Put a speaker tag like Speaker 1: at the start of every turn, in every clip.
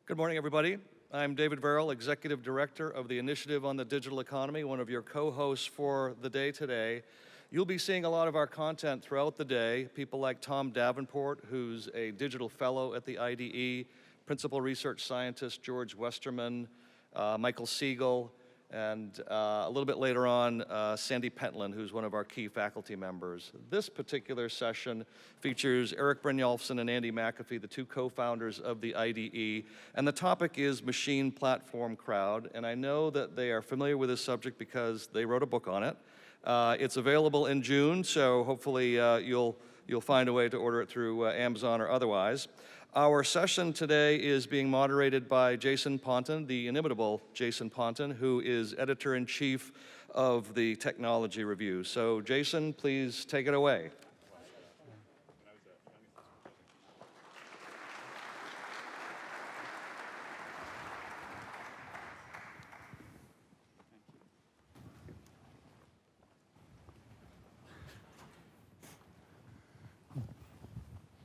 Speaker 1: Good morning, everybody. I'm David Verrill, Executive Director of the Initiative on the Digital Economy, one of your co-hosts for the day today. You'll be seeing a lot of our content throughout the day. People like Tom Davenport, who's a digital fellow at the IDE, Principal Research Scientist George Westerman, Michael Siegel, and a little bit later on, Sandy Pentland, who's one of our key faculty members. This particular session features Erik Brynjolfsson and Andy McAfee, the two co-founders of the IDE, and the topic is Machine Platform Crowd, and I know that they are familiar with this subject because they wrote a book on it. It's available in June, so hopefully you'll find a way to order it through Amazon or otherwise. Our session today is being moderated by Jason Ponton, the inimitable Jason Ponton, who is editor-in-chief of the Technology Review. So Jason, please take it away.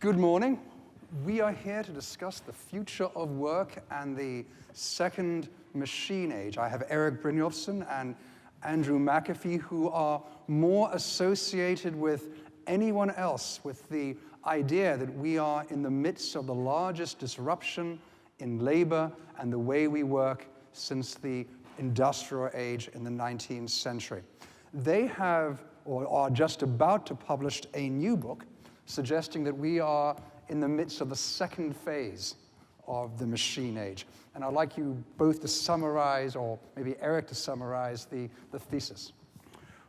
Speaker 2: Good morning. We are here to discuss the future of work and the second machine age. I have Erik Brynjolfsson and Andrew McAfee, who are more associated with anyone else with the idea that we are in the midst of the largest disruption in labor and the way we work since the industrial age in the 19th century. They have, or are just about to publish a new book suggesting that we are in the midst of the second phase of the machine age. And I'd like you both to summarize, or maybe Erik to summarize the thesis.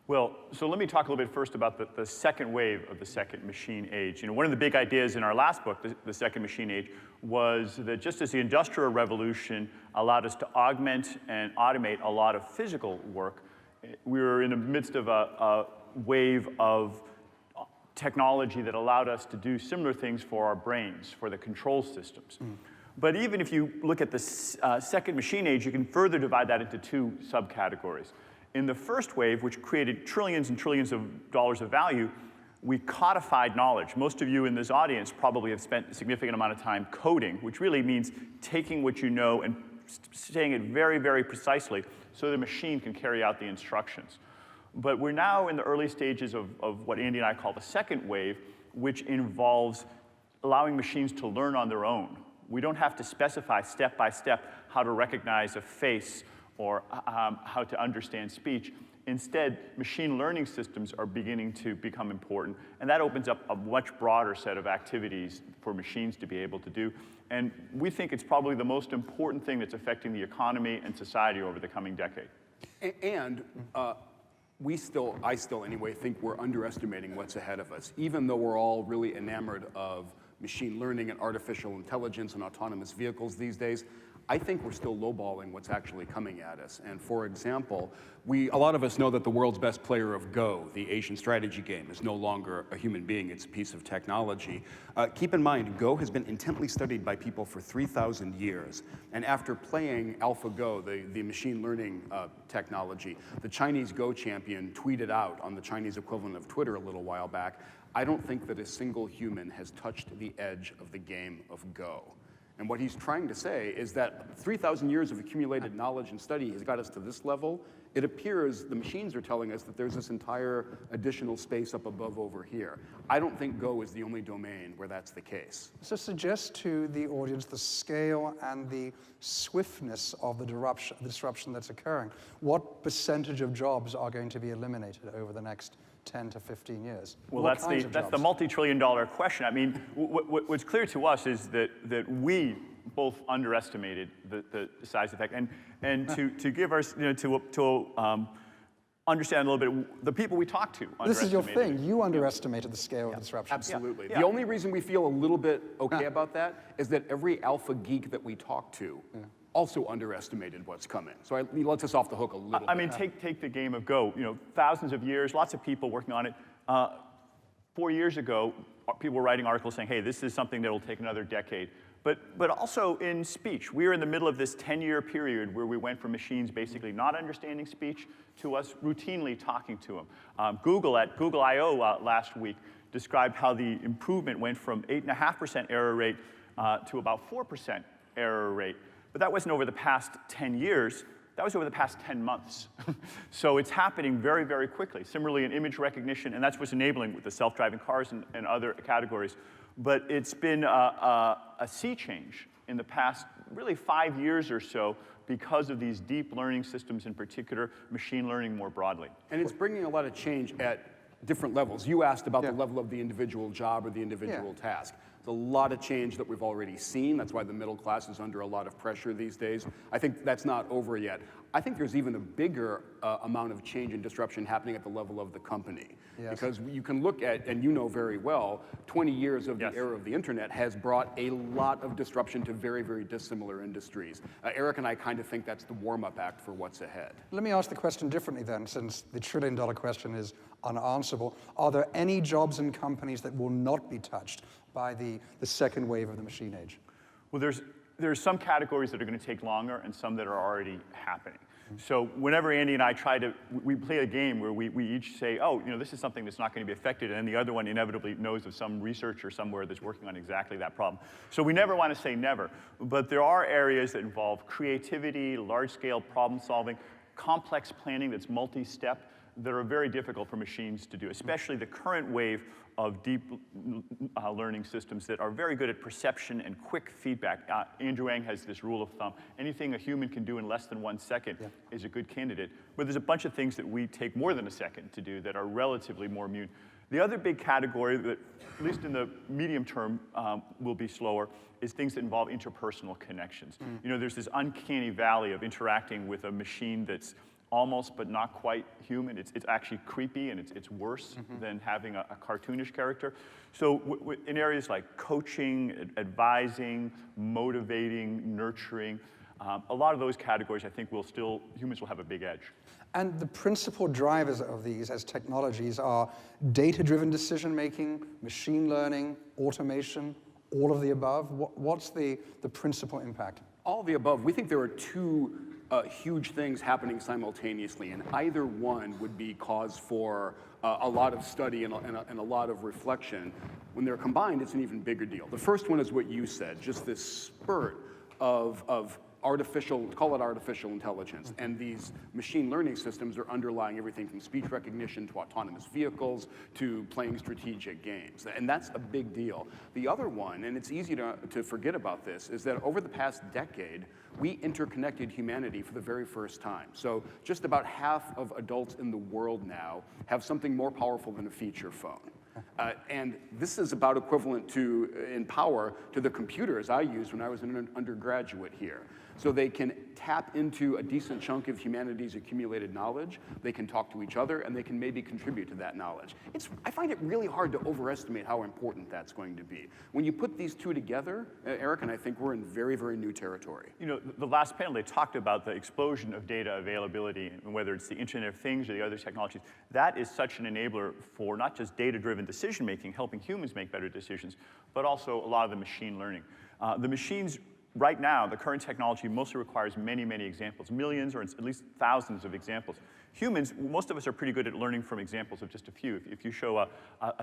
Speaker 3: Well, so let me talk a little bit first about the second wave of the second machine age. You know, one of the big ideas in our last book, the second machine age, was that just as the Industrial Revolution allowed us to augment and automate a lot of physical work, we were in the midst of a wave of technology that allowed us to do similar things for our brains, for the control systems. But even if you look at the second machine age, you can further divide that into two subcategories. In the first wave, which created trillions and trillions of dollars of value, we codified knowledge. Most of you in this audience probably have spent a significant amount of time coding, which really means taking what you know and saying it very, very precisely so the machine can carry out the instructions. But we're now in the early stages of what Andy and I call the second wave, which involves allowing machines to learn on their own. We don't have to specify step by step how to recognize a face or how to understand speech. Instead, machine learning systems are beginning to become important, and that opens up a much broader set of activities for machines to be able to do. And we think it's probably the most important thing that's affecting the economy and society over the coming decade.
Speaker 4: And I still anyway, think we're underestimating what's ahead of us. Even though we're all really enamored of machine learning and artificial intelligence and autonomous vehicles these days, I think we're still lowballing what's actually coming at us. And for example, a lot of us know that the world's best player of Go, the Asian strategy game, is no longer a human being, it's a piece of technology. Keep in mind, Go has been intently studied by people for 3,000 years. And after playing AlphaGo, the machine learning technology, the Chinese Go champion tweeted out on the Chinese equivalent of Twitter a little while back, "I don't think that a single human has touched the edge of the game of Go." And what he's trying to say is that 3,000 years of accumulated knowledge and study has got us to this level. It appears the machines are telling us that there's this entire additional space up above over here. I don't think Go is the only domain where that's the case.
Speaker 2: So suggest to the audience the scale and the swiftness of the disruption that's occurring. What percentage of jobs are going to be eliminated over the next 10 to 15 years?
Speaker 3: Well, that's the multi-trillion-dollar question. I mean, what's clear to us is that we both underestimated the size effect, and to give us, to understand a little bit, the people we talked to underestimated.
Speaker 2: This is your thing. You underestimated the scale of the disruption.
Speaker 4: Absolutely. Yeah. The only reason we feel a little bit okay about that is that every alpha geek that we talk to also underestimated what's coming. So it lets us off the hook a little bit.
Speaker 3: I mean, take the game of Go. Thousands of years, lots of people working on it. 4 years ago, people were writing articles saying, hey, this is something that will take another decade. But also in speech, we're in the middle of this 10-year period where we went from machines basically not understanding speech to us routinely talking to them. Google at Google I/O last week described how the improvement went from 8.5% error rate to about 4% error rate. But that wasn't over the past 10 years. That was over the past 10 months. So it's happening very, very quickly. Similarly, in image recognition, and that's what's enabling with the self-driving cars and other categories. But it's been a sea change in the past, really 5 years or so, because of these deep learning systems, in particular, machine learning more broadly.
Speaker 4: And it's bringing a lot of change at different levels. You asked about the level of the individual job or the individual task. There's a lot of change that we've already seen. That's why the middle class is under a lot of pressure these days. I think that's not over yet. I think there's even a bigger amount of change and disruption happening at the level of the company. Because you can look at, and you know very well, 20 years of the era of the internet has brought a lot of disruption to very, very dissimilar industries. Erik and I kind of think that's the warm-up act for what's ahead.
Speaker 2: Let me ask the question differently then, since the trillion-dollar question is unanswerable. Are there any jobs and companies that will not be touched by the second wave of the machine age?
Speaker 3: Well, there's some categories that are going to take longer and some that are already happening. So whenever Andy and I we play a game where we each say, oh, this is something that's not going to be affected, and then the other one inevitably knows of some researcher somewhere that's working on exactly that problem. So we never want to say never, but there are areas that involve creativity, large-scale problem solving, complex planning that's multi-step, that are very difficult for machines to do, especially the current wave of deep learning systems that are very good at perception and quick feedback. Andrew Ng has this rule of thumb. Anything a human can do in less than 1 second is a good candidate. But there's a bunch of things that we take more than a second to do that are relatively more immune. The other big category that, at least in the medium term, will be slower is things that involve interpersonal connections. There's this uncanny valley of interacting with a machine that's almost but not quite human. It's actually creepy, and it's worse than having a cartoonish character. So in areas like coaching, advising, motivating, nurturing, a lot of those categories, I think, humans will have a big edge.
Speaker 2: And the principal drivers of these as technologies are data-driven decision-making, machine learning, automation, all of the above. What's the principal impact?
Speaker 4: All of the above. We think there are two huge things happening simultaneously, and either one would be cause for a lot of study and a lot of reflection. When they're combined, it's an even bigger deal. The first one is what you said, just this spurt of call it artificial intelligence. And these machine learning systems are underlying everything from speech recognition to autonomous vehicles to playing strategic games. And that's a big deal. The other one, and it's easy to forget about this, is that over the past decade, we interconnected humanity for the very first time. So just about half of adults in the world now have something more powerful than a feature phone. And this is about equivalent in power to the computers I used when I was an undergraduate here. So they can tap into a decent chunk of humanity's accumulated knowledge, they can talk to each other, and they can maybe contribute to that knowledge. I find it really hard to overestimate how important that's going to be. When you put these two together, Erik and I think we're in very, very new territory.
Speaker 3: The last panel, they talked about the explosion of data availability, and whether it's the Internet of Things or the other technologies. That is such an enabler for not just data-driven decision-making, helping humans make better decisions, but also a lot of the machine learning. The machines, right now, the current technology mostly requires many, many examples, millions or at least thousands of examples. Humans, most of us are pretty good at learning from examples of just a few. If you show a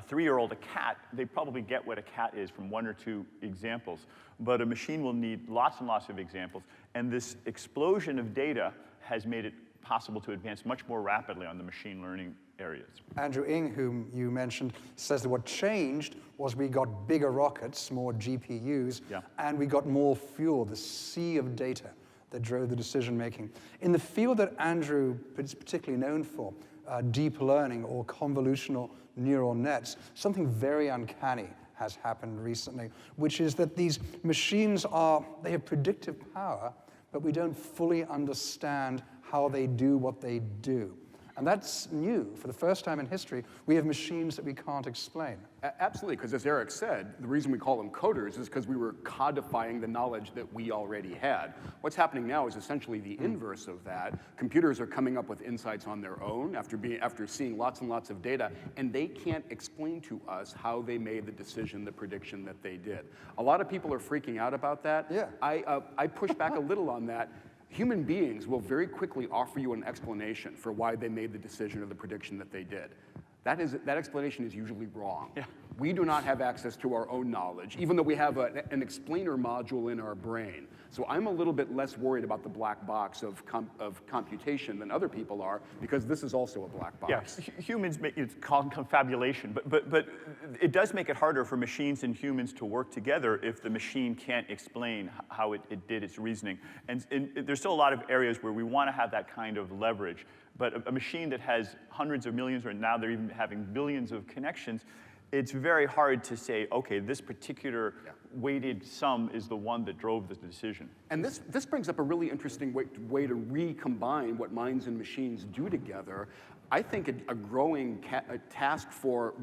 Speaker 3: 3-year-old a cat, they probably get what a cat is from 1 or 2 examples. But a machine will need lots and lots of examples. And this explosion of data has made it possible to advance much more rapidly on the machine learning areas.
Speaker 2: Andrew Ng, whom you mentioned, says that what changed was we got bigger rockets, more GPUs, and we got more fuel, the sea of data that drove the decision-making. In the field that Andrew is particularly known for, deep learning or convolutional neural nets, something very uncanny has happened recently, which is that these machines they have predictive power, but we don't fully understand how they do what they do. And that's new. For the first time in history, we have machines that we can't explain.
Speaker 4: Absolutely, because as Erik said, the reason we call them coders is because we were codifying the knowledge that we already had. What's happening now is essentially the inverse of that. Computers are coming up with insights on their own after seeing lots and lots of data, and they can't explain to us how they made the decision, the prediction that they did. A lot of people are freaking out about that.
Speaker 2: Yeah.
Speaker 4: I push back a little on that. Human beings will very quickly offer you an explanation for why they made the decision or the prediction that they did. That explanation is usually wrong.
Speaker 3: Yeah.
Speaker 4: We do not have access to our own knowledge, even though we have an explainer module in our brain. So I'm a little bit less worried about the black box of computation than other people are, because this is also a black box.
Speaker 3: Yeah, humans make it's called confabulation, but it does make it harder for machines and humans to work together if the machine can't explain how it did its reasoning. And there's still a lot of areas where we want to have that kind of leverage. But a machine that has hundreds of millions, or now they're even having billions of connections, it's very hard to say, okay, this particular weighted sum is the one that drove the decision.
Speaker 4: And this brings up a really interesting way to recombine what minds and machines do together. I think a growing task for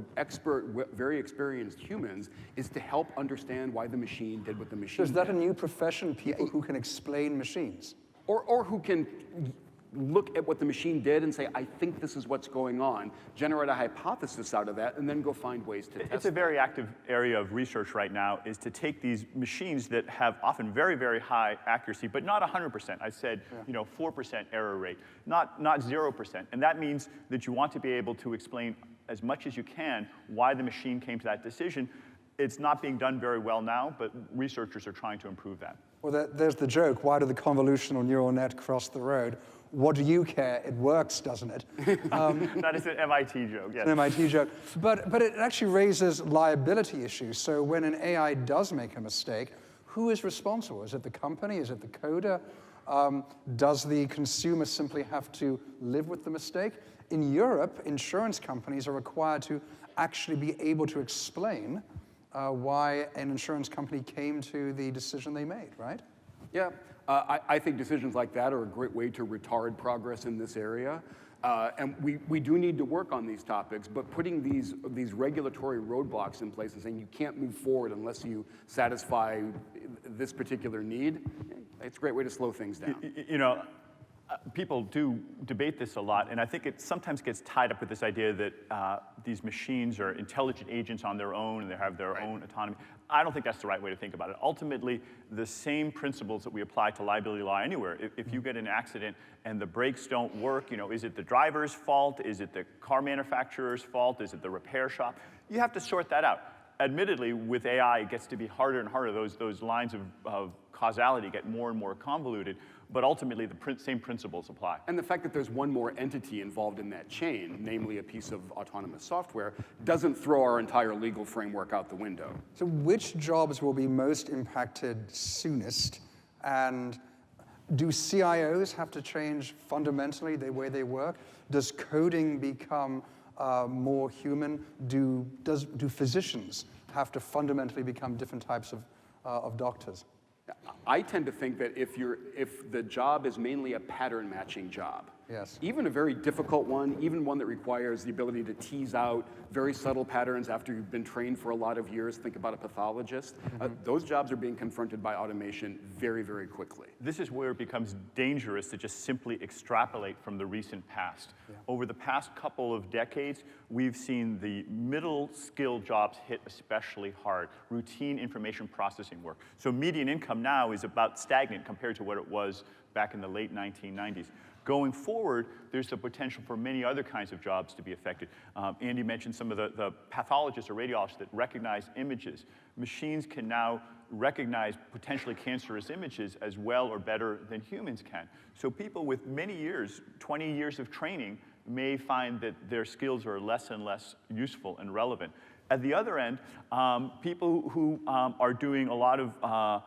Speaker 4: very experienced humans is to help understand why the machine did what the machine did.
Speaker 2: Is that a new profession, people who can explain machines?
Speaker 4: Or who can look at what the machine did and say, I think this is what's going on, generate a hypothesis out of that, and then go find ways to test it.
Speaker 3: It's a very active area of research right now, is to take these machines that have often very, very high accuracy, but not 100%. I said, 4% error rate, not 0%. And that means that you want to be able to explain as much as you can why the machine came to that decision. It's not being done very well now, but researchers are trying to improve that.
Speaker 2: Well, there's the joke. Why do the convolutional neural net cross the road? What do you care? It works, doesn't it?
Speaker 3: That is an MIT joke, yes.
Speaker 2: An MIT joke. But it actually raises liability issues. So when an AI does make a mistake, who is responsible? Is it the company? Is it the coder? Does the consumer simply have to live with the mistake? In Europe, insurance companies are required to actually be able to explain why an insurance company came to the decision they made, right?
Speaker 4: Yeah, I think decisions like that are a great way to retard progress in this area. And we do need to work on these topics, but putting these regulatory roadblocks in place and saying you can't move forward unless you satisfy this particular need, it's a great way to slow things down.
Speaker 3: People do debate this a lot, and I think it sometimes gets tied up with this idea that these machines are intelligent agents on their own and they have their own autonomy. I don't think that's the right way to think about it. Ultimately, the same principles that we apply to liability law anywhere. If you get an accident and the brakes don't work, is it the driver's fault? Is it the car manufacturer's fault? Is it the repair shop? You have to sort that out. Admittedly, with AI, it gets to be harder and harder. Those lines of causality get more and more convoluted. But ultimately, the same principles apply.
Speaker 4: And the fact that there's one more entity involved in that chain, namely a piece of autonomous software, doesn't throw our entire legal framework out the window.
Speaker 2: So which jobs will be most impacted soonest? And do CIOs have to change fundamentally the way they work? Does coding become more human? Do physicians have to fundamentally become different types of doctors?
Speaker 4: I tend to think that if the job is mainly a pattern matching job,
Speaker 2: yes,
Speaker 4: even a very difficult one, even one that requires the ability to tease out very subtle patterns after you've been trained for a lot of years, think about a pathologist, those jobs are being confronted by automation very, very quickly.
Speaker 3: This is where it becomes dangerous to just simply extrapolate from the recent past. Yeah. Over the past couple of decades, we've seen the middle skill jobs hit especially hard, routine information processing work. So median income now is about stagnant compared to what it was back in the late 1990s. Going forward, there's the potential for many other kinds of jobs to be affected. Andy mentioned some of the pathologists or radiologists that recognize images. Machines can now recognize potentially cancerous images as well or better than humans can. So people with many years, 20 years of training, may find that their skills are less and less useful and relevant. At the other end, people who are doing a lot of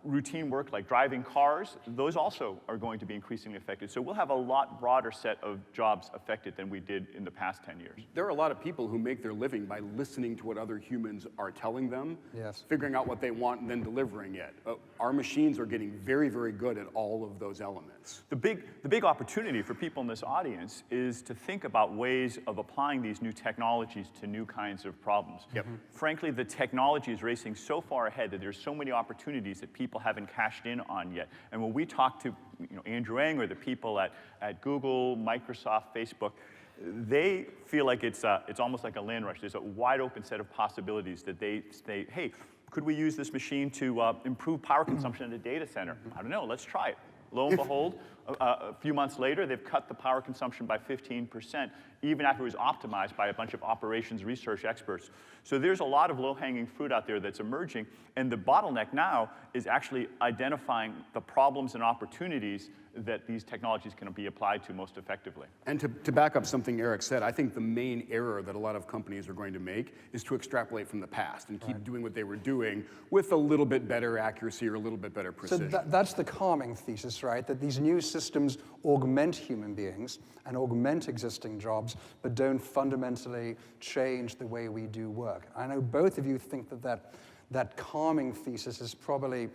Speaker 3: routine work like driving cars, those also are going to be increasingly affected. So we'll have a lot broader set of jobs affected than we did in the past 10 years.
Speaker 4: There are a lot of people who make their living by listening to what other humans are telling them,
Speaker 2: yes,
Speaker 4: figuring out what they want and then delivering it. Our machines are getting very, very good at all of those elements.
Speaker 3: The big opportunity for people in this audience is to think about ways of applying these new technologies to new kinds of problems.
Speaker 4: Yep.
Speaker 3: Frankly, the technology is racing so far ahead that there's so many opportunities that people haven't cashed in on yet. And when we talk to Andrew Ng or the people at Google, Microsoft, Facebook, they feel like it's almost like a land rush. There's a wide open set of possibilities that they say, hey, could we use this machine to improve power consumption in a data center? I don't know, let's try it. Lo and behold, a few months later, they've cut the power consumption by 15%, even after it was optimized by a bunch of operations research experts. So there's a lot of low-hanging fruit out there that's emerging, and the bottleneck now is actually identifying the problems and opportunities that these technologies can be applied to most effectively.
Speaker 4: And to back up something Erik said, I think the main error that a lot of companies are going to make is to extrapolate from the past and keep doing what they were doing with a little bit better accuracy or a little bit better precision.
Speaker 2: So that's the calming thesis, right? That these new systems augment human beings and augment existing jobs, but don't fundamentally change the way we do work. I know both of you think that calming thesis is probably,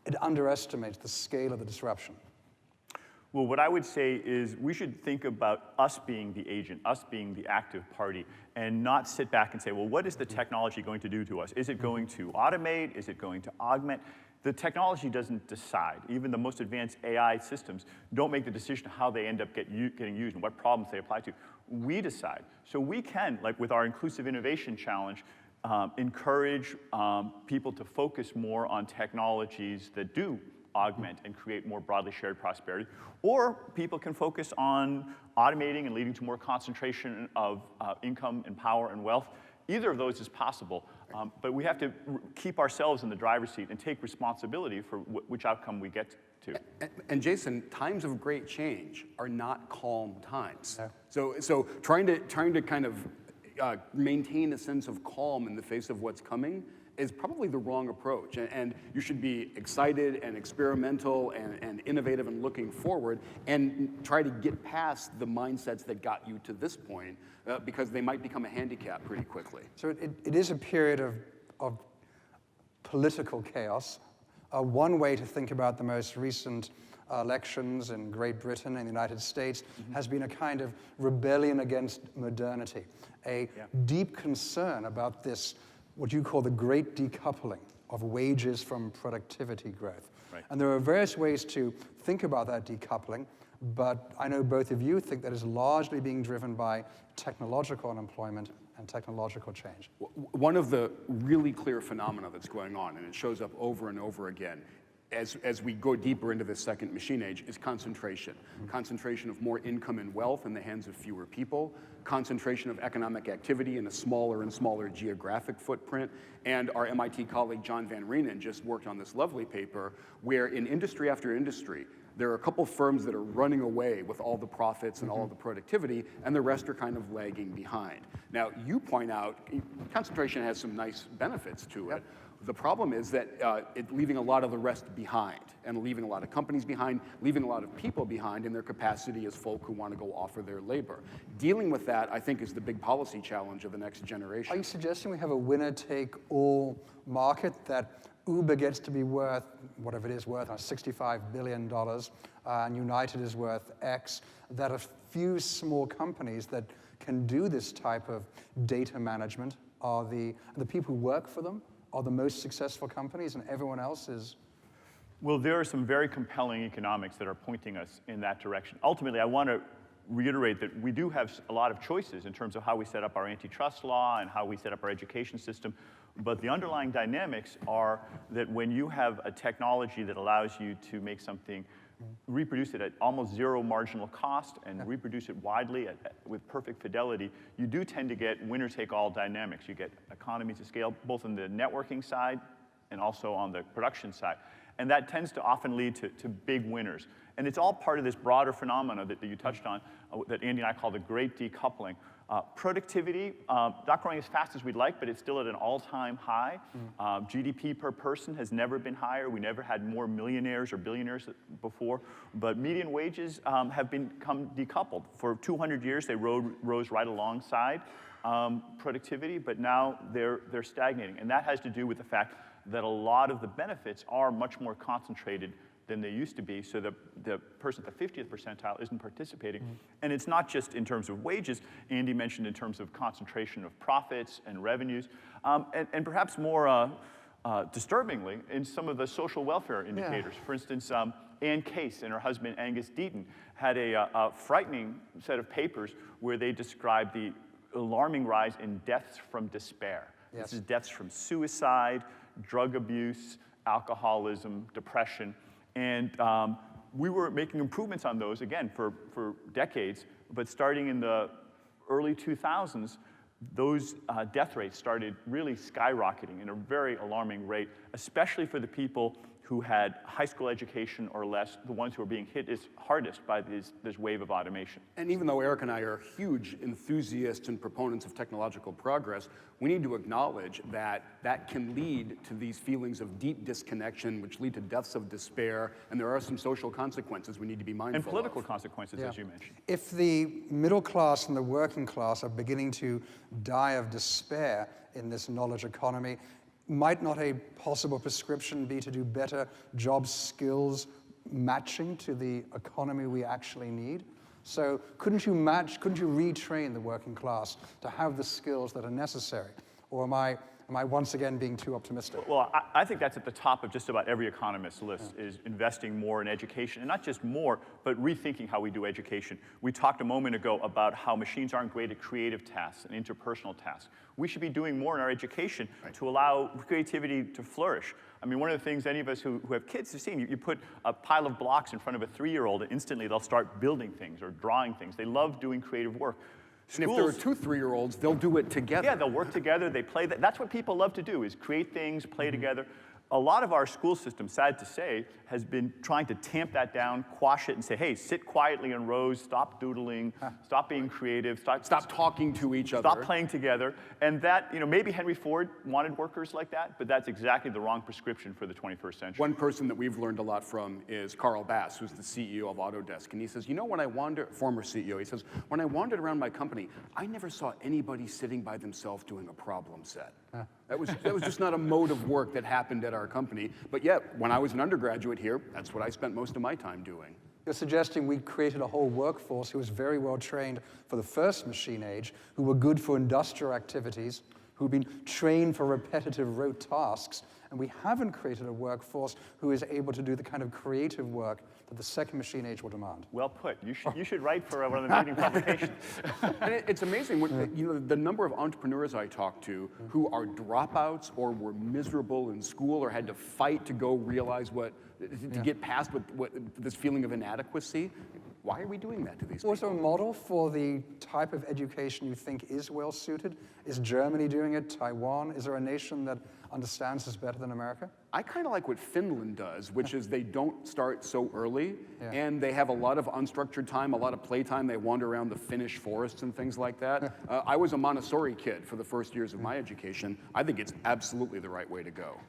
Speaker 2: it underestimates the scale of the disruption.
Speaker 3: Well, what I would say is we should think about us being the agent, us being the active party, and not sit back and say, well, what is the technology going to do to us? Is it going to automate? Is it going to augment? The technology doesn't decide. Even the most advanced AI systems don't make the decision how they end up getting used and what problems they apply to. We decide. So we can, like with our Inclusive Innovation Challenge, encourage people to focus more on technologies that do augment and create more broadly shared prosperity. Or people can focus on automating and leading to more concentration of income and power and wealth. Either of those is possible, but we have to keep ourselves in the driver's seat and take responsibility for which outcome we get to.
Speaker 4: And Jason, times of great change are not calm times.
Speaker 2: No.
Speaker 4: So trying to kind of maintain a sense of calm in the face of what's coming is probably the wrong approach. And you should be excited and experimental and innovative and looking forward and try to get past the mindsets that got you to this point because they might become a handicap pretty quickly.
Speaker 2: So it is a period of political chaos. One way to think about the most recent elections in Great Britain and the United States has been a kind of rebellion against modernity, a deep concern about this, what you call the great decoupling of wages from productivity growth.
Speaker 3: Right.
Speaker 2: And there are various ways to think about that decoupling, but I know both of you think that is largely being driven by technological unemployment and technological change.
Speaker 4: One of the really clear phenomena that's going on, and it shows up over and over again, as we go deeper into this second machine age, is concentration. Concentration of more income and wealth in the hands of fewer people, concentration of economic activity in a smaller and smaller geographic footprint, and our MIT colleague John Van Reenen just worked on this lovely paper where in industry after industry, there are a couple firms that are running away with all the profits and all of the productivity, and the rest are kind of lagging behind. Now, you point out concentration has some nice benefits to it. The problem is that it's leaving a lot of the rest behind, and leaving a lot of companies behind, leaving a lot of people behind in their capacity as folk who want to go offer their labor. Dealing with that, I think, is the big policy challenge of the next generation.
Speaker 2: Are you suggesting we have a winner-take-all market, that Uber gets to be worth, whatever it is worth, $65 billion, and United is worth X, that a few small companies that can do this type of data management are the people who work for them are the most successful companies, and everyone else is?
Speaker 3: Well, there are some very compelling economics that are pointing us in that direction. Ultimately, I want to reiterate that we do have a lot of choices in terms of how we set up our antitrust law and how we set up our education system, but the underlying dynamics are that when you have a technology that allows you to make something, reproduce it at almost zero marginal cost and reproduce it widely with perfect fidelity, you do tend to get winner-take-all dynamics. You get economies of scale, both on the networking side and also on the production side. And that tends to often lead to big winners. And it's all part of this broader phenomena that you touched on, that Andy and I call the great decoupling. Productivity, not growing as fast as we'd like, but it's still at an all-time high. GDP per person has never been higher. We never had more millionaires or billionaires before. But median wages have become decoupled. For 200 years, they rose right alongside productivity, but now they're stagnating. And that has to do with the fact that a lot of the benefits are much more concentrated than they used to be, so the person at the 50th percentile isn't participating. And it's not just in terms of wages. Andy mentioned in terms of concentration of profits and revenues, and perhaps more disturbingly, in some of the social welfare indicators. For instance, Ann Case and her husband Angus Deaton had a frightening set of papers where they described the alarming rise in deaths from despair. This is deaths from suicide, drug abuse, alcoholism, depression. And we were making improvements on those, again, for decades, but starting in the early 2000s, those death rates started really skyrocketing in a very alarming rate, especially for the people who had high school education or less, the ones who are being hit hardest by this wave of automation.
Speaker 4: And even though Erik and I are huge enthusiasts and proponents of technological progress, we need to acknowledge that that can lead to these feelings of deep disconnection, which lead to deaths of despair, and there are some social consequences we need to be mindful of.
Speaker 3: And political consequences, as you mentioned.
Speaker 2: If the middle class and the working class are beginning to die of despair in this knowledge economy, might not a possible prescription be to do better job skills matching to the economy we actually need? So couldn't you retrain the working class to have the skills that are necessary? Or am I once again being too optimistic?
Speaker 3: Well, I think that's at the top of just about every economist's list, is investing more in education, and not just more, but rethinking how we do education. We talked a moment ago about how machines aren't great at creative tasks and interpersonal tasks. We should be doing more in our education to allow creativity to flourish. I mean, one of the things any of us who have kids have seen, you put a pile of blocks in front of a 3-year-old, and instantly they'll start building things or drawing things. They love doing creative work.
Speaker 4: And if there are 2 3-year-olds, they'll do it together.
Speaker 3: Yeah, they'll work together, they play. That's what people love to do, is create things, play together. A lot of our school system, sad to say, has been trying to tamp that down, quash it, and say, hey, sit quietly in rows, stop doodling, stop being creative,
Speaker 4: Stop talking to each other.
Speaker 3: stop playing together. And that, maybe Henry Ford wanted workers like that, but that's exactly the wrong prescription for the 21st century.
Speaker 4: One person that we've learned a lot from is Carl Bass, who's the CEO of Autodesk. And he says, former CEO, he says, when I wandered around my company, I never saw anybody sitting by themselves doing a problem set. That was just not a mode of work that happened at our company. But yet, when I was an undergraduate here, that's what I spent most of my time doing.
Speaker 2: You're suggesting we created a whole workforce who was very well trained for the first machine age, who were good for industrial activities, who've been trained for repetitive rote tasks, and we haven't created a workforce who is able to do the kind of creative work that the second machine age will demand.
Speaker 3: Well put. You should write for one of the leading publications.
Speaker 4: And it's amazing, the number of entrepreneurs I talk to who are dropouts or were miserable in school or had to fight to go realize to get past this feeling of inadequacy. Why are we doing that to these people?
Speaker 2: Was there a model for the type of education you think is well suited? Is Germany doing it? Taiwan? Is there a nation that understands this better than America?
Speaker 4: I kind of like what Finland does, which is they don't start so early, and they have a lot of unstructured time, a lot of playtime. They wander around the Finnish forests and things like that. I was a Montessori kid for the first years of my education. I think it's absolutely the right way to go.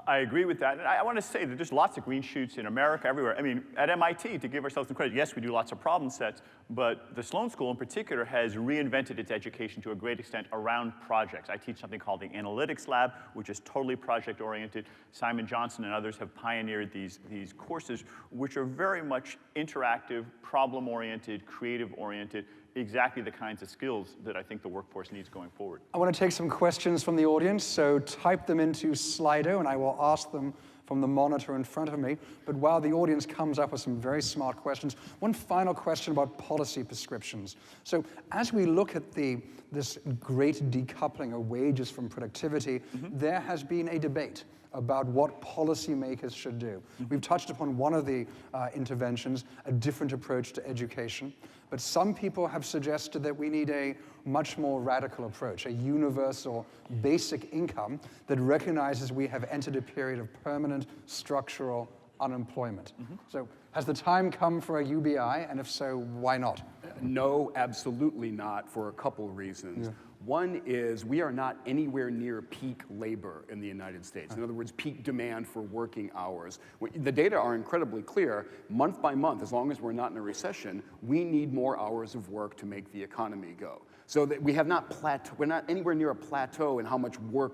Speaker 3: I agree with that. And I want to say that there's lots of green shoots in America, everywhere. I mean, at MIT, to give ourselves some credit, yes, we do lots of problem sets, but the Sloan School in particular has reinvented its education to a great extent around projects. I teach something called the Analytics Lab, which is totally project-oriented. Simon Johnson and others have pioneered these courses, which are very much interactive, problem-oriented, creative-oriented, exactly the kinds of skills that I think the workforce needs going forward.
Speaker 2: I want to take some questions from the audience, so type them into Slido, and I will ask them from the monitor in front of me. But while the audience comes up with some very smart questions, one final question about policy prescriptions. So as we look at this great decoupling of wages from productivity, there has been a debate about what policymakers should do. We've touched upon one of the interventions, a different approach to education, but some people have suggested that we need a much more radical approach, a universal basic income that recognizes we have entered a period of permanent structural unemployment. So has the time come for a UBI, and if so, why not?
Speaker 4: No, absolutely not, for a couple reasons. One is we are not anywhere near peak labor in the United States. In other words, peak demand for working hours. The data are incredibly clear. Month by month, as long as we're not in a recession, we need more hours of work to make the economy go. So that we're not anywhere near a plateau in how much work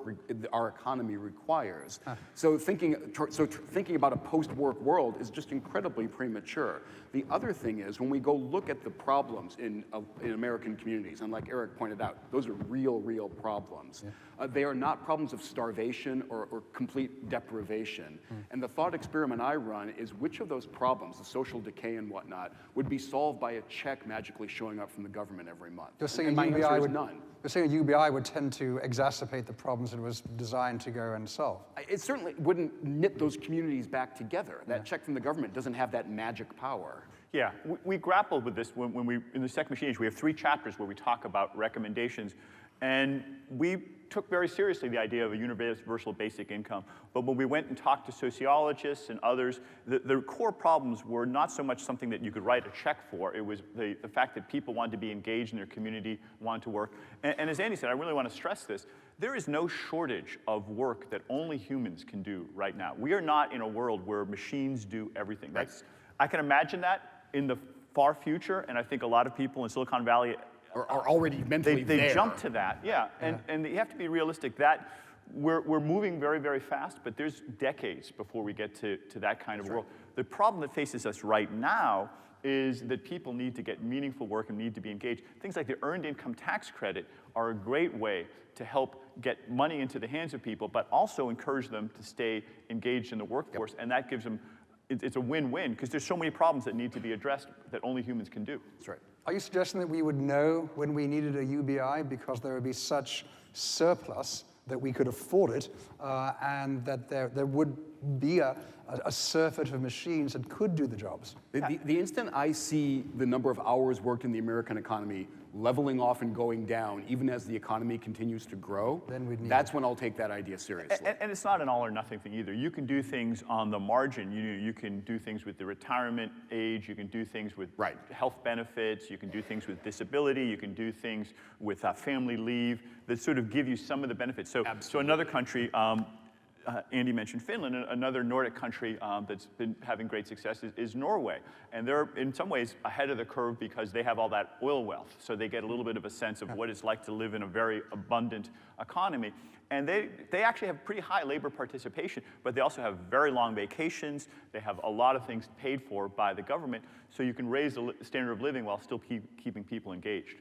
Speaker 4: our economy requires. So thinking about a post-work world is just incredibly premature. The other thing is when we go look at the problems in American communities, and like Erik pointed out, those are real problems. They are not problems of starvation or complete deprivation. And the thought experiment I run is which of those problems, the social decay and whatnot, would be solved by a check magically showing up from the government every month?
Speaker 2: You're saying
Speaker 4: And my
Speaker 2: UBI
Speaker 4: answer is
Speaker 2: would,
Speaker 4: none.
Speaker 2: You're saying a UBI would tend to exacerbate the problems it was designed to go and solve.
Speaker 4: It certainly wouldn't knit those communities back together. That check from the government doesn't have that magic power.
Speaker 3: Yeah, we grappled with this when we, in the second machine age, we have 3 chapters where we talk about recommendations. And we took very seriously the idea of a universal basic income. But when we went and talked to sociologists and others, the core problems were not so much something that you could write a check for. It was the fact that people wanted to be engaged in their community, wanted to work. And as Andy said, I really want to stress this. There is no shortage of work that only humans can do right now. We are not in a world where machines do everything. I can imagine that in the far future, and I think a lot of people in Silicon Valley
Speaker 4: Are already mentally
Speaker 3: they
Speaker 4: there.
Speaker 3: jump to that, yeah. And you have to be realistic that we're moving very, very fast, but there's decades before we get to that kind of world. The problem that faces us right now is that people need to get meaningful work and need to be engaged. Things like the earned income tax credit are a great way to help get money into the hands of people, but also encourage them to stay engaged in the workforce, and that gives them, it's a win-win, because there's so many problems that need to be addressed that only humans can do.
Speaker 4: That's right.
Speaker 2: Are you suggesting that we would know when we needed a UBI because there would be such surplus that we could afford it, and that there would be a surfeit of machines that could do the jobs?
Speaker 4: The instant I see the number of hours worked in the American economy leveling off and going down, even as the economy continues to grow, that's when I'll take that idea seriously.
Speaker 3: And it's not an all or nothing thing either. You can do things on the margin. You can do things with the retirement age. You can do things with health benefits. You can do things with disability. You can do things with family leave that sort of give you some of the benefits. So another country, Andy mentioned Finland, another Nordic country that's been having great success is Norway. And they're in some ways ahead of the curve because they have all that oil wealth. So they get a little bit of a sense of what it's like to live in a very abundant economy. And they actually have pretty high labor participation, but they also have very long vacations. They have a lot of things paid for by the government. So you can raise the standard of living while still keeping people engaged.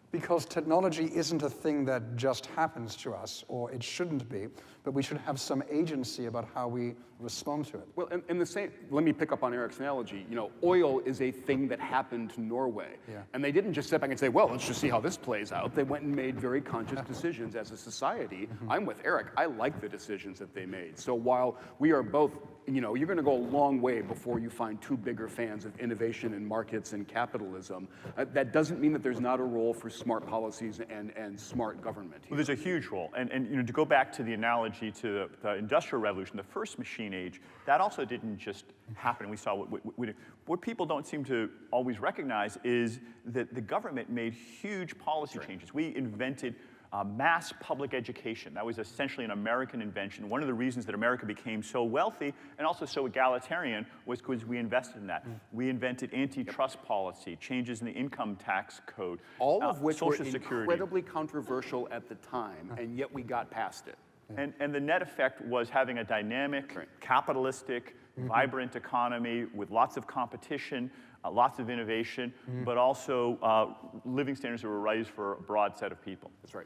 Speaker 2: Because technology isn't a thing that just happens to us, or it shouldn't be, but we should have some agency about how we respond to it.
Speaker 4: Well, in the same, let me pick up on Erik's analogy. You know, oil is a thing that happened to Norway. And they didn't just sit back and say, well, let's just see how this plays out. They went and made very conscious decisions as a society. I'm with Erik. I like the decisions that they made. So while we are both, you know, you're going to go a long way before you find 2 bigger fans of innovation and markets and capitalism. That doesn't mean that there's not a role for smart policies and smart government here.
Speaker 3: Well, there's a huge role. And you know, to go back to the analogy to the Industrial Revolution, the first machine age, that also didn't just happen. We saw what people don't seem to always recognize is that the government made huge policy changes. We invented mass public education. That was essentially an American invention. One of the reasons that America became so wealthy and also so egalitarian was because we invested in that. We invented antitrust policy, changes in the income tax code,
Speaker 4: all of which were
Speaker 3: Social Security.
Speaker 4: incredibly controversial at the time, and yet we got past it.
Speaker 3: And the net effect was having a dynamic, capitalistic, vibrant economy with lots of competition, lots of innovation, but also living standards that were raised for a broad set of people.
Speaker 4: That's right.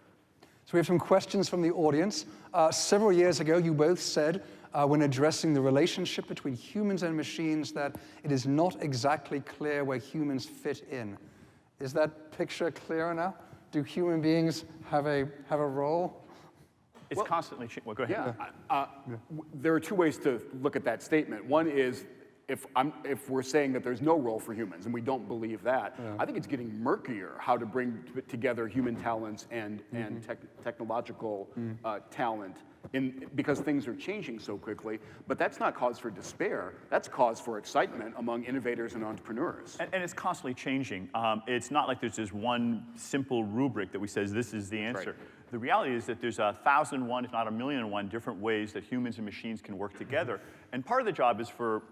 Speaker 2: So we have some questions from the audience. Several years ago, you both said, when addressing the relationship between humans and machines, that it is not exactly clear where humans fit in. Is that picture clearer now? Do human beings have a role?
Speaker 3: It's constantly changing. Well, go ahead.
Speaker 4: Yeah, there are 2 ways to look at that statement. One is, if we're saying that there's no role for humans, and we don't believe that, I think it's getting murkier how to bring together human talents and technological talent because things are changing so quickly. But that's not cause for despair. That's cause for excitement among innovators and entrepreneurs.
Speaker 3: And it's constantly changing. It's not like there's this one simple rubric that we says this is the answer.
Speaker 4: Right.
Speaker 3: The reality is that there's 1,001, if not 1,000,001 different ways that humans and machines can work together. And part of the job is for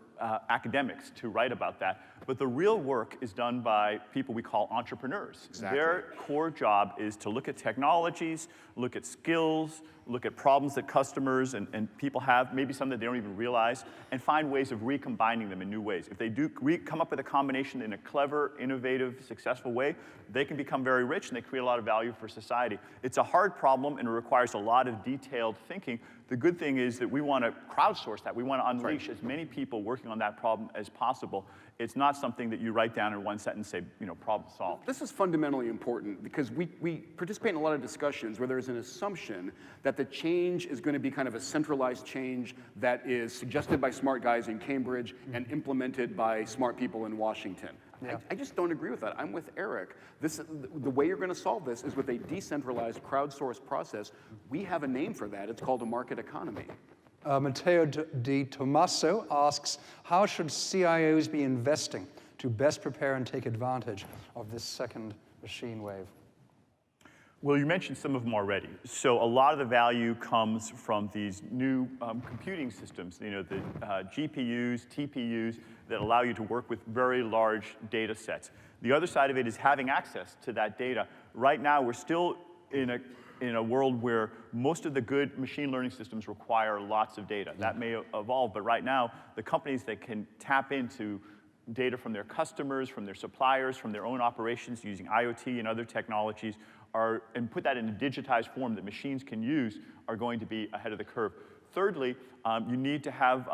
Speaker 3: academics to write about that. But the real work is done by people we call entrepreneurs.
Speaker 4: Exactly.
Speaker 3: Their core job is to look at technologies, look at skills, look at problems that customers and people have, maybe some that they don't even realize, and find ways of recombining them in new ways. If they do come up with a combination in a clever, innovative, successful way, they can become very rich and they create a lot of value for society. It's a hard problem and it requires a lot of detailed thinking. The good thing is that we want to crowdsource that. We want to unleash as many people working on that problem as possible. It's not something that you write down in one sentence and say, problem solved.
Speaker 4: This is fundamentally important because we participate in a lot of discussions where there's an assumption that the change is going to be kind of a centralized change that is suggested by smart guys in Cambridge and implemented by smart people in Washington. Yeah. I just don't agree with that. I'm with Erik. The way you're going to solve this is with a decentralized, crowdsourced process. We have a name for that. It's called a market economy.
Speaker 2: Matteo Di Tommaso asks, how should CIOs be investing to best prepare and take advantage of this second machine wave?
Speaker 3: Well, you mentioned some of them already. So a lot of the value comes from these new computing systems, the GPUs, TPUs, that allow you to work with very large data sets. The other side of it is having access to that data. Right now, we're still in a world where most of the good machine learning systems require lots of data. That may evolve, but right now, the companies that can tap into data from their customers, from their suppliers, from their own operations using IoT and other technologies and put that in a digitized form that machines can use are going to be ahead of the curve. Thirdly, you need to have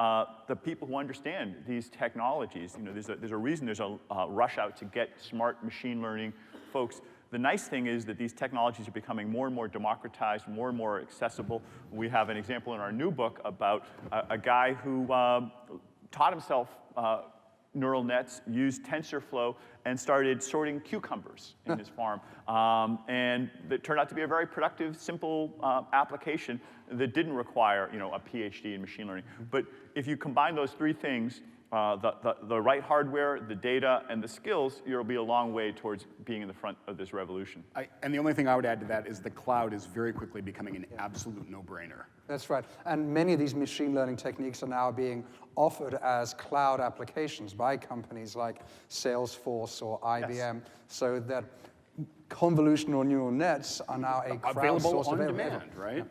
Speaker 3: the people who understand these technologies. There's a reason there's a rush out to get smart machine learning folks. The nice thing is that these technologies are becoming more and more democratized, more and more accessible. We have an example in our new book about a guy who taught himself neural nets, used TensorFlow, and started sorting cucumbers in his farm. And it turned out to be a very productive, simple application that didn't require a PhD in machine learning. But if you combine those three things, the right hardware, the data, and the skills, you'll be a long way towards being in the front of this revolution.
Speaker 4: And the only thing I would add to that is the cloud is very quickly becoming an absolute no-brainer.
Speaker 2: That's right. And many of these machine learning techniques are now being offered as cloud applications by companies like Salesforce or IBM,
Speaker 3: Yes.
Speaker 2: so that convolutional neural nets are now a
Speaker 4: available
Speaker 2: crowdsourced
Speaker 4: on demand, right?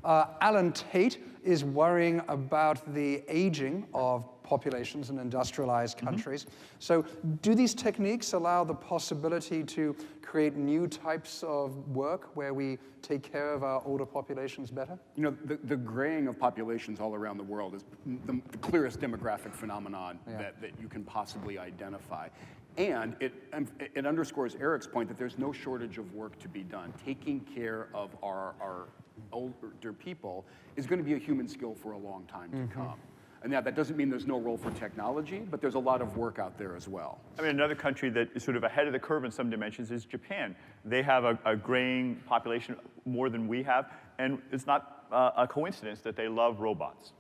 Speaker 2: Alan Tate is worrying about the aging of populations in industrialized countries. So do these techniques allow the possibility to create new types of work where we take care of our older populations better?
Speaker 4: The graying of populations all around the world is the clearest demographic phenomenon that you can possibly identify. And it underscores Erik's point that there's no shortage of work to be done. Taking care of our older people is going to be a human skill for a long time to come. And now that doesn't mean there's no role for technology, but there's a lot of work out there as well.
Speaker 3: I mean, another country that is sort of ahead of the curve in some dimensions is Japan. They have a graying population more than we have, and it's not a coincidence that they love robots.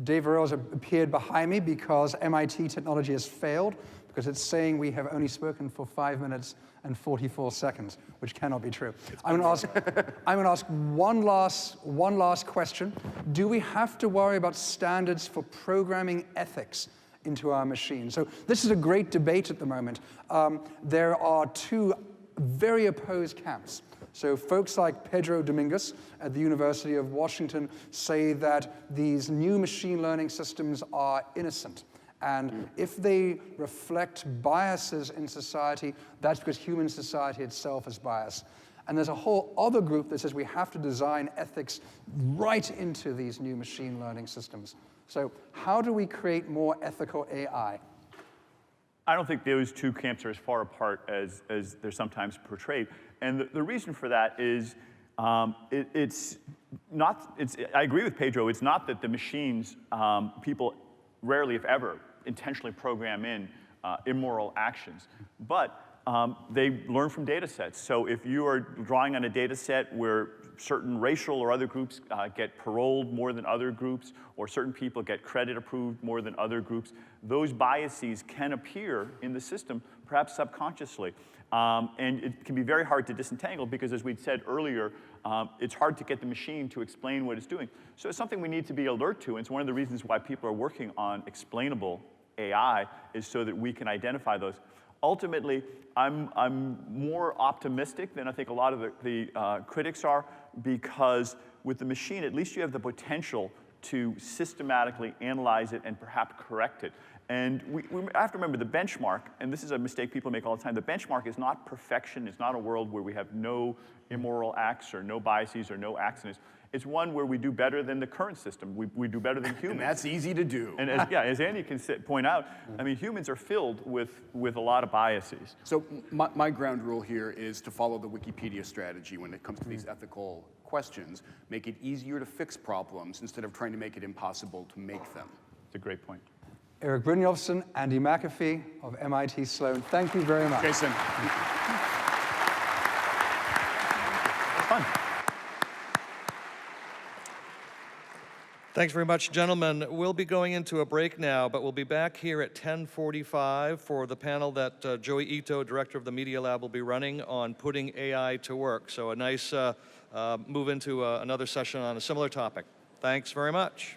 Speaker 2: Dave Verrill's appeared behind me because MIT technology has failed, because it's saying we have only spoken for 5 minutes and 44 seconds, which cannot be true. I'm going to ask one last question. Do we have to worry about standards for programming ethics into our machines? So this is a great debate at the moment. There are two very opposed camps. So folks like Pedro Dominguez at the University of Washington say that these new machine learning systems are innocent. And if they reflect biases in society, that's because human society itself is biased. And there's a whole other group that says we have to design ethics right into these new machine learning systems. So how do we create more ethical AI?
Speaker 3: I don't think those two camps are as far apart as they're sometimes portrayed. And the reason for that is I agree with Pedro, it's not that the machines, people rarely, if ever, intentionally program in immoral actions. But they learn from data sets. So if you are drawing on a data set where certain racial or other groups get paroled more than other groups, or certain people get credit approved more than other groups, those biases can appear in the system, perhaps subconsciously. And it can be very hard to disentangle because, as we'd said earlier, it's hard to get the machine to explain what it's doing. So it's something we need to be alert to, and it's one of the reasons why people are working on explainable AI, is so that we can identify those. Ultimately, I'm more optimistic than I think a lot of the critics are, because with the machine, at least you have the potential to systematically analyze it and perhaps correct it. And we have to remember the benchmark, and this is a mistake people make all the time, the benchmark is not perfection. It's not a world where we have no immoral acts or no biases or no accidents. It's one where we do better than the current system. We do better than humans.
Speaker 4: And that's easy to do.
Speaker 3: And as Andy can point out, I mean, humans are filled with a lot of biases.
Speaker 4: So my ground rule here is to follow the Wikipedia strategy when it comes to these ethical questions. Make it easier to fix problems instead of trying to make it impossible to make them.
Speaker 3: It's a great point.
Speaker 2: Erik Brynjolfsson, Andy McAfee of MIT Sloan, thank you very much.
Speaker 4: Jason.
Speaker 3: Fun.
Speaker 1: Thanks very much, gentlemen. We'll be going into a break now, but we'll be back here at 10:45 for the panel that Joey Ito, director of the Media Lab, will be running on putting AI to work. So a nice move into another session on a similar topic. Thanks very much.